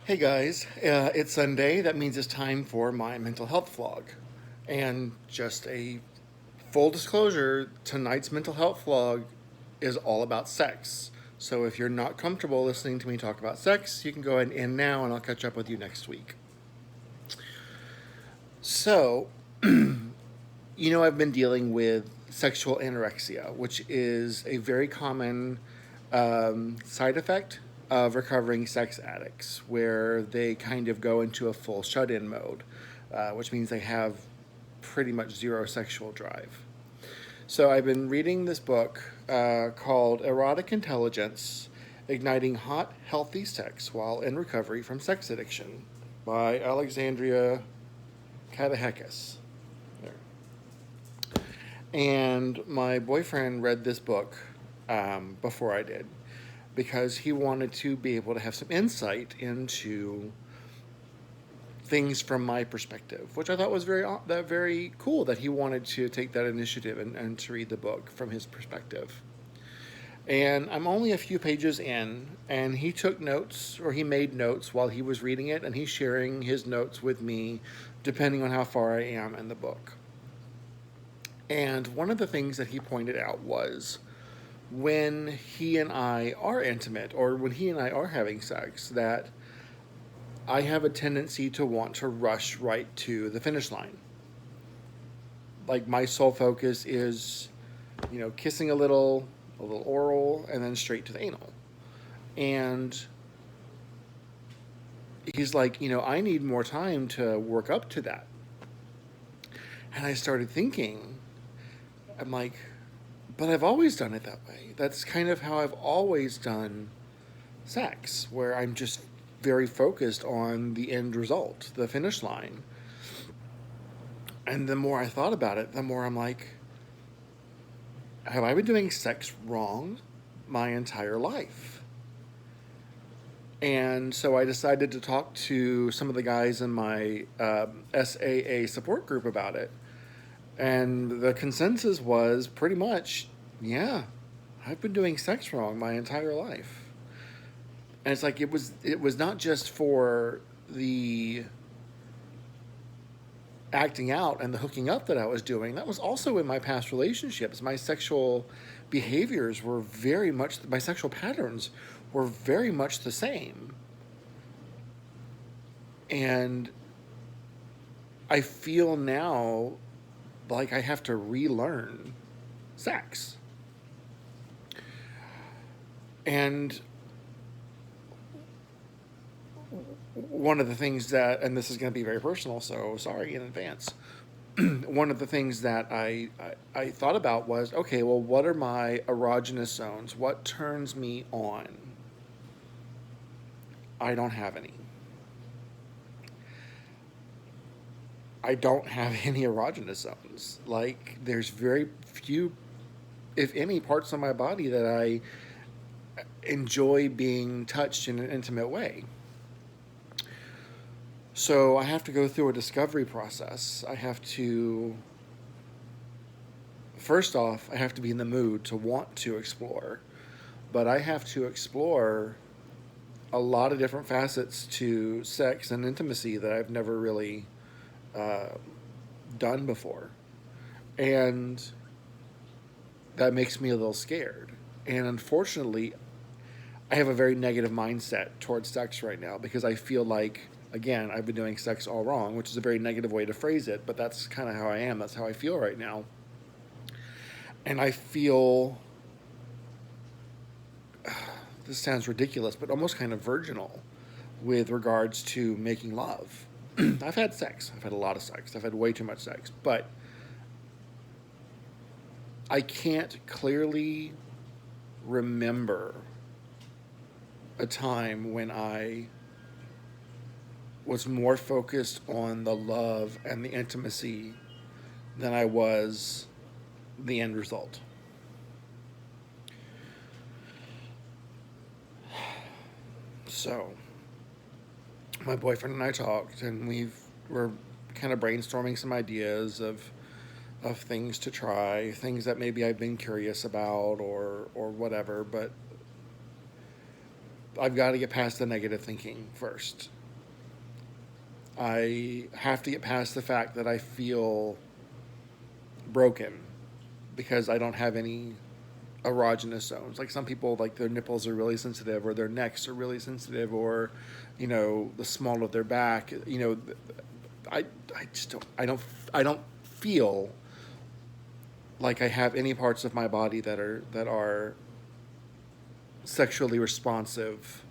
Hey guys, it's Sunday. That means it's time for my mental health vlog. And just a full disclosure, tonight's mental health vlog is all about sex. So if you're not comfortable listening to me talk about sex, you can go ahead and end now and I'll catch up with you next week. So, I've been dealing with sexual anorexia, which is a very common side effect of recovering sex addicts, where they kind of go into a full shut in mode, which means they have pretty much zero sexual drive. So I've been reading this book called Erotic Intelligence, Igniting Hot, Healthy Sex While in Recovery from Sex Addiction by Alexandria Katahekis. And my boyfriend read this book before I did because he wanted to be able to have some insight into things from my perspective, which I thought was very cool that he wanted to take that initiative and to read the book from his perspective. And I'm only a few pages in, and he took notes, or he made notes while he was reading it, and he's sharing his notes with me depending on how far I am in the book. And one of the things that he pointed out was when he and I are intimate, or when he and I are having sex, that I have a tendency to want to rush right to the finish line. Like my sole focus is, kissing a little oral, and then straight to the anal. And he's like, I need more time to work up to that. And I started thinking, I'm like, but I've always done it that way. That's kind of how I've always done sex, where I'm just very focused on the end result, the finish line. And the more I thought about it, the more I'm like, have I been doing sex wrong my entire life? And so I decided to talk to some of the guys in my SAA support group about it. And the consensus was pretty much, yeah, I've been doing sex wrong my entire life. And it's like it was not just for the acting out and the hooking up that I was doing. That was also in my past relationships. My sexual behaviors were my sexual patterns were very much the same. And I feel now like I have to relearn sex. And one of the things that, and this is going to be very personal, so sorry in advance. One of the things that I thought about was, okay, well, what are my erogenous zones? What turns me on? I don't have any. I don't have any erogenous zones. Like, there's very few, if any, parts of my body that I enjoy being touched in an intimate way. So I have to go through a discovery process. First off, I have to be in the mood to want to explore. But I have to explore a lot of different facets to sex and intimacy that I've never really done before. And that makes me a little scared. And unfortunately, I have a very negative mindset towards sex right now because I feel like, again, I've been doing sex all wrong, which is a very negative way to phrase it, but that's kind of how I am. That's how I feel right now. And I feel, this sounds ridiculous, but almost kind of virginal with regards to making love. I've had sex. I've had a lot of sex. I've had way too much sex. But I can't clearly remember a time when I was more focused on the love and the intimacy than I was the end result. So my boyfriend and I talked, and we're kind of brainstorming some ideas of things to try, things that maybe I've been curious about or whatever, but I've got to get past the negative thinking first. I have to get past the fact that I feel broken because I don't have any erogenous zones. Like some people, like their nipples are really sensitive, or their necks are really sensitive, or the small of their back. I I just don't feel like I have any parts of my body that are sexually responsive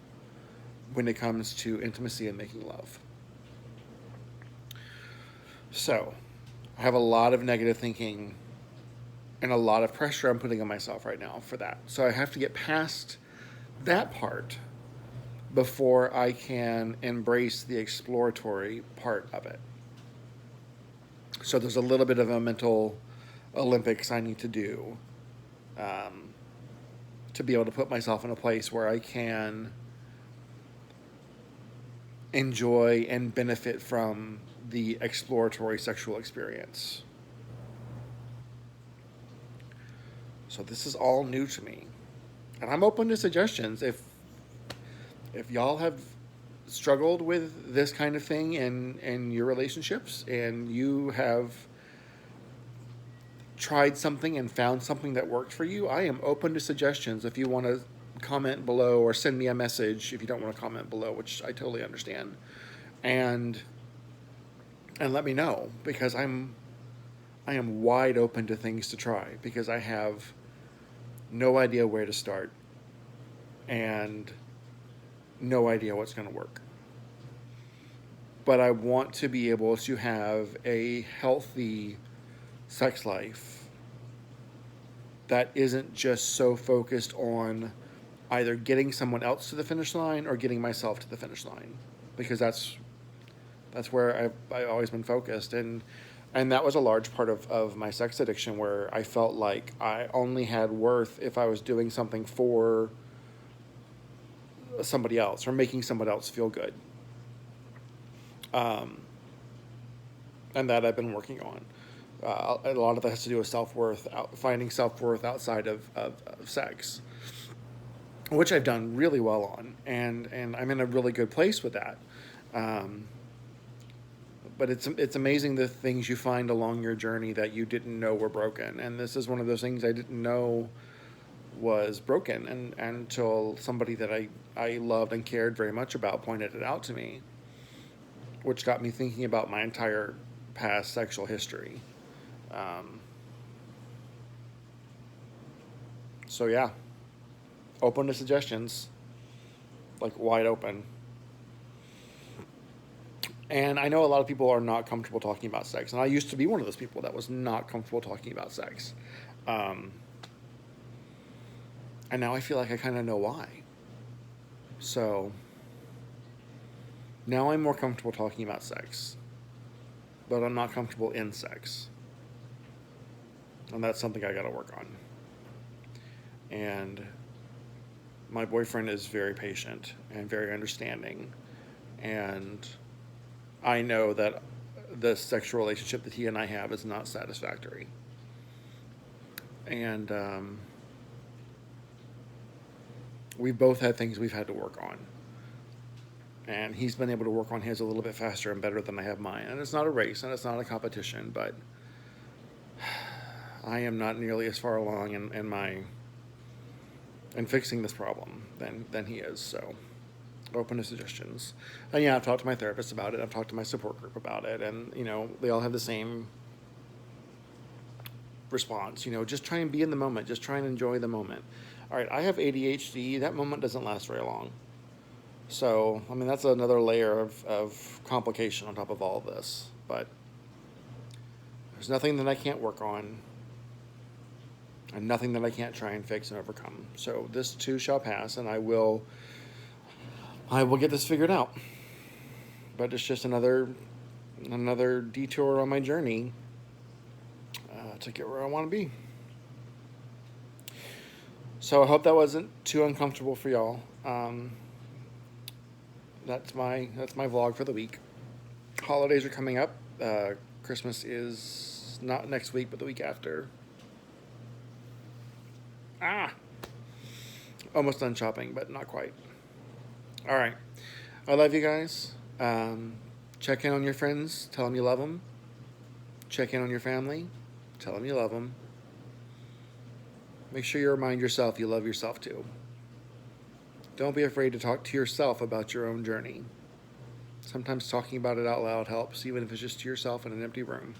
when it comes to intimacy and making love. So, I have a lot of negative thinking and a lot of pressure I'm putting on myself right now for that. So I have to get past that part before I can embrace the exploratory part of it. So there's a little bit of a mental Olympics I need to do um, to be able to put myself in a place where I can enjoy and benefit from the exploratory sexual experience. So this is all new to me. And I'm open to suggestions. If y'all have struggled with this kind of thing in your relationships and you have tried something and found something that worked for you, I am open to suggestions. If you want to comment below or send me a message if you don't want to comment below, which I totally understand. And let me know because I am wide open to things to try because I have no idea where to start and no idea what's going to work. But I want to be able to have a healthy sex life that isn't just so focused on either getting someone else to the finish line or getting myself to the finish line, because that's where I've always been focused, and that was a large part of my sex addiction, where I felt like I only had worth if I was doing something for somebody else or making someone else feel good. And that I've been working on. A lot of that has to do with self-worth, finding self-worth outside of sex, which I've done really well on, and I'm in a really good place with that. But it's amazing the things you find along your journey that you didn't know were broken, and this is one of those things I didn't know was broken, and until somebody that I loved and cared very much about pointed it out to me, which got me thinking about my entire past sexual history. So yeah, open to suggestions, like wide open. And I know a lot of people are not comfortable talking about sex, and I used to be one of those people that was not comfortable talking about sex. Um, and now I feel like I kind of know why. So now I'm more comfortable talking about sex, but I'm not comfortable in sex. And that's something I got to work on. And my boyfriend is very patient and very understanding. And I know that the sexual relationship that he and I have is not satisfactory. And we've both had things we've had to work on. And he's been able to work on his a little bit faster and better than I have mine. And it's not a race and it's not a competition, but I am not nearly as far along in fixing this problem than he is. So open to suggestions. And yeah, I've talked to my therapist about it. I've talked to my support group about it. And, they all have the same response. Just try and be in the moment. Just try and enjoy the moment. All right, I have ADHD. That moment doesn't last very long. So, that's another layer of complication on top of all of this. But there's nothing that I can't work on, and nothing that I can't try and fix and overcome. So this too shall pass, and I will get this figured out. But it's just another detour on my journey to get where I want to be. So I hope that wasn't too uncomfortable for y'all. That's my vlog for the week. Holidays are coming up. Christmas is not next week, but the week after. Almost done shopping, but not quite. All right. I love you guys. Check in on your friends. Tell them you love them. Check in on your family. Tell them you love them. Make sure you remind yourself you love yourself too. Don't be afraid to talk to yourself about your own journey. Sometimes talking about it out loud helps, even if it's just to yourself in an empty room.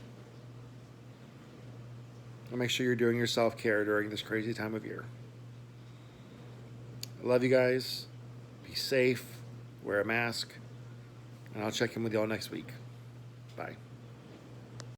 And make sure you're doing your self-care during this crazy time of year. I love you guys. Be safe. Wear a mask. And I'll check in with y'all next week. Bye.